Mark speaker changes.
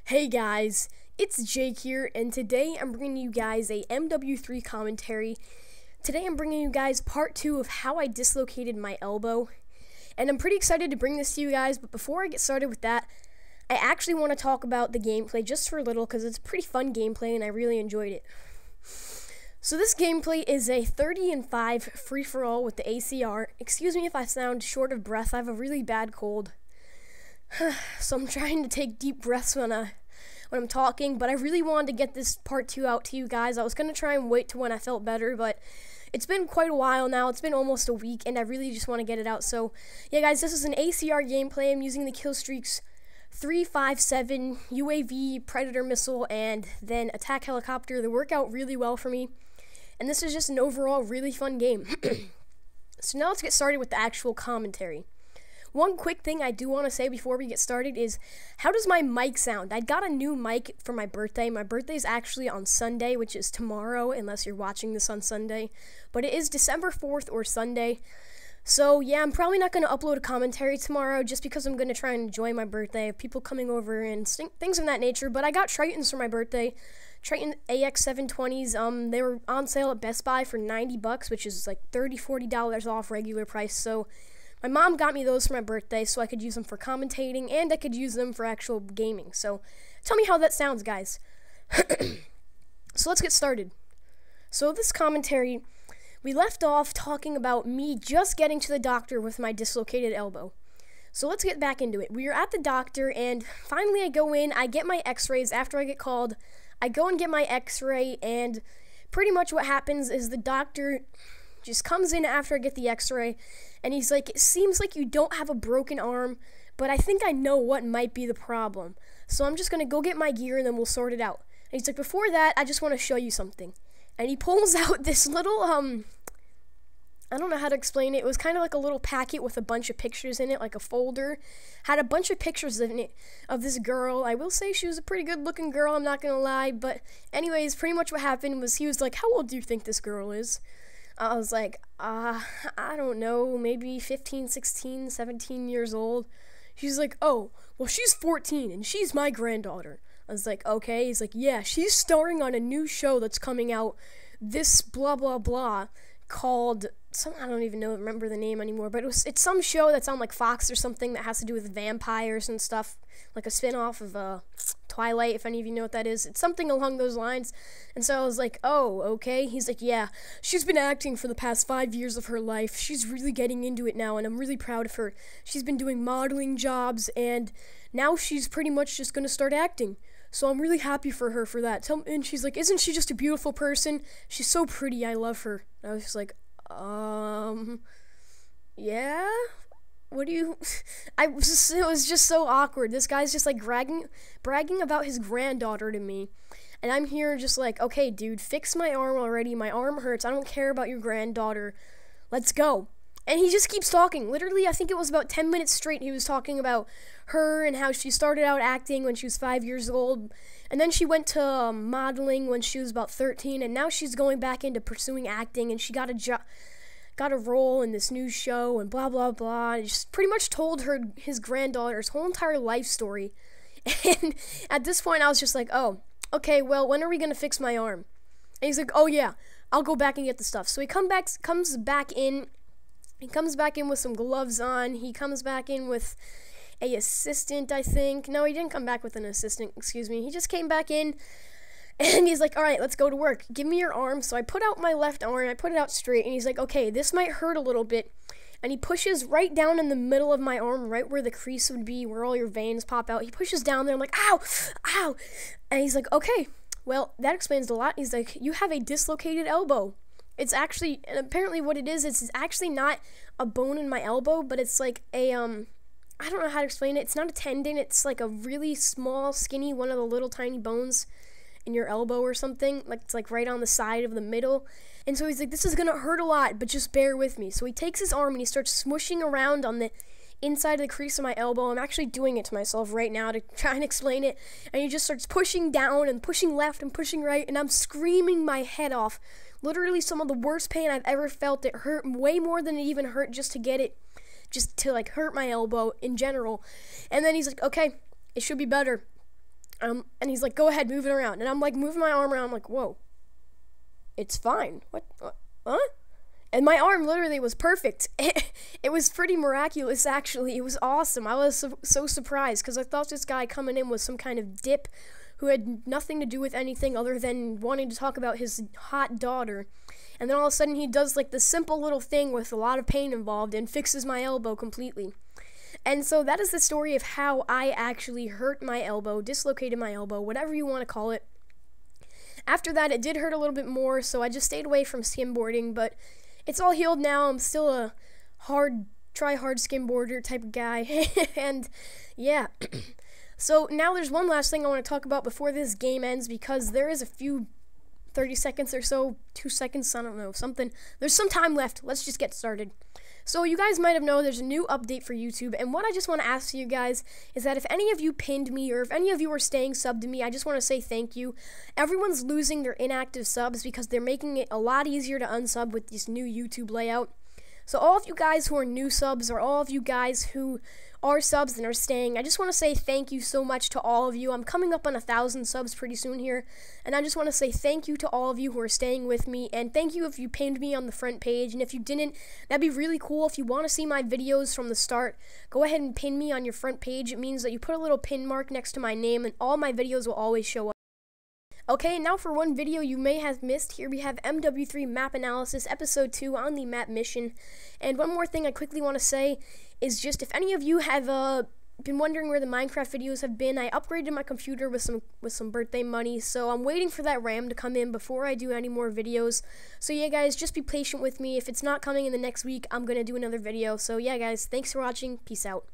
Speaker 1: Hey guys, it's Jake here, and today I'm bringing you guys a MW3 commentary. Today I'm bringing you guys part 2 of how I dislocated my elbow, and I'm pretty excited to bring this to you guys, but before I get started with that, I actually want to talk about the gameplay just for a little, because it's pretty fun gameplay and I really enjoyed it. So this gameplay is a 30-5 free-for-all with the ACR. Excuse me if I sound short of breath, I have a really bad cold. So I'm trying to take deep breaths when I'm talking, but I really wanted to get this part 2 out to you guys. I was going to try and wait to when I felt better, but it's been quite a while now. It's been almost a week, and I really just want to get it out. So, yeah, guys, this is an ACR gameplay. I'm using the Killstreaks 357 UAV Predator missile and then attack helicopter. They work out really well for me, and this is just an overall really fun game. So now let's get started with the actual commentary. One quick thing I do want to say before we get started is, how does my mic sound? I got a new mic for my birthday. My birthday is actually on Sunday, which is tomorrow, unless you're watching this on Sunday. But it is December 4th or Sunday. So, yeah, I'm probably not going to upload a commentary tomorrow just because I'm going to try and enjoy my birthday. I have people coming over and things of that nature. But I got Tritons for my birthday. Triton AX720s, they were on sale at Best Buy for $90, which is like $30-$40 off regular price. So my mom got me those for my birthday so I could use them for commentating and I could use them for actual gaming. So tell me how that sounds, guys. So let's get started. So this commentary, we left off talking about me just getting to the doctor with my dislocated elbow. So let's get back into it. We are at the doctor and finally I go in, I get my x-rays after I get called. I go and get my x-ray, and pretty much what happens is the doctor just comes in after I get the x-ray, and he's like, it seems like you don't have a broken arm, but I think I know what might be the problem. So I'm just going to go get my gear, and then we'll sort it out. And he's like, before that, I just want to show you something. And he pulls out this little, I don't know how to explain it. It was kind of like a little packet with a bunch of pictures in it, like a folder. Had a bunch of pictures in it of this girl. I will say she was a pretty good-looking girl, I'm not going to lie. But anyways, pretty much what happened was he was like, how old do you think this girl is? I was like, I don't know, maybe 15, 16, 17 years old. She's like, oh, well, she's 14, and she's my granddaughter. I was like, okay. He's like, yeah, she's starring on a new show that's coming out, this blah, blah, blah, called I don't even remember the name anymore, but it's some show that's on like Fox or something that has to do with vampires and stuff, like a spin-off of Twilight, if any of you know what that is. It's something along those lines. And so I was like, oh, okay. He's like, yeah, she's been acting for the past 5 years of her life. She's really getting into it now, and I'm really proud of her. She's been doing modeling jobs, and now she's pretty much just going to start acting. So I'm really happy for her for that. And she's like, isn't she just a beautiful person? She's so pretty. I love her. And I was just like, yeah? What do you... it was just so awkward. This guy's just like bragging about his granddaughter to me. And I'm here just like, okay, dude, fix my arm already. My arm hurts. I don't care about your granddaughter. Let's go. And he just keeps talking. Literally, I think it was about 10 minutes straight he was talking about her and how she started out acting when she was 5 years old. And then she went to modeling when she was about 13. And now she's going back into pursuing acting. And she got a role in this new show and blah, blah, blah. And just pretty much told his granddaughter's whole entire life story. And at this point, I was just like, oh, okay, well, when are we going to fix my arm? And he's like, oh, yeah, I'll go back and get the stuff. So he comes back in. He comes back in with some gloves on. He comes back in with a assistant, I think. No, he didn't come back with an assistant, excuse me. He just came back in, and he's like, all right, let's go to work. Give me your arm. So I put out my left arm, I put it out straight, and he's like, okay, this might hurt a little bit. And he pushes right down in the middle of my arm, right where the crease would be, where all your veins pop out. He pushes down there. I'm like, ow, ow. And he's like, okay, well, that explains a lot. He's like, you have a dislocated elbow. It's actually, and apparently what it is, it's actually not a bone in my elbow, but it's like a, I don't know how to explain it. It's not a tendon. It's like a really small, skinny, one of the little tiny bones in your elbow or something. Like, it's like right on the side of the middle. And so he's like, this is going to hurt a lot, but just bear with me. So he takes his arm and he starts smushing around on the inside of the crease of my elbow. I'm actually doing it to myself right now to try and explain it. And he just starts pushing down and pushing left and pushing right. And I'm screaming my head off. Literally some of the worst pain I've ever felt. It hurt way more than it even hurt just to get it, just to like hurt my elbow in general. And then he's like, okay, it should be better. And he's like, go ahead, move it around. And I'm like, moving my arm around. I'm like, whoa, it's fine. What? Huh? And my arm literally was perfect. It was pretty miraculous, actually. It was awesome. I was so surprised because I thought this guy coming in was some kind of dip who had nothing to do with anything other than wanting to talk about his hot daughter. And then all of a sudden he does like this simple little thing with a lot of pain involved and fixes my elbow completely. And so that is the story of how I actually hurt my elbow, dislocated my elbow, whatever you want to call it. After that, it did hurt a little bit more, so I just stayed away from skimboarding, but it's all healed now. I'm still a try hard skimboarder type of guy. And yeah. So now there's one last thing I want to talk about before this game ends, because there is a few 30 seconds or so, 2 seconds, I don't know, something. There's some time left. Let's just get started. So you guys might have known there's a new update for YouTube, and what I just want to ask you guys is that if any of you pinned me or if any of you are staying subbed to me, I just want to say thank you. Everyone's losing their inactive subs because they're making it a lot easier to unsub with this new YouTube layout. So all of you guys who are new subs or all of you guys who are subs and are staying, I just want to say thank you so much to all of you. I'm coming up on 1,000 subs pretty soon here, and I just want to say thank you to all of you who are staying with me, and thank you if you pinned me on the front page, and if you didn't, that'd be really cool. If you want to see my videos from the start, go ahead and pin me on your front page. It means that you put a little pin mark next to my name, and all my videos will always show up. Okay, now for one video you may have missed, here we have MW3 Map Analysis, Episode 2 on the map mission. And one more thing I quickly want to say is just if any of you have been wondering where the Minecraft videos have been, I upgraded my computer with some birthday money, so I'm waiting for that RAM to come in before I do any more videos. So yeah guys, just be patient with me. If it's not coming in the next week, I'm going to do another video. So yeah guys, thanks for watching, peace out.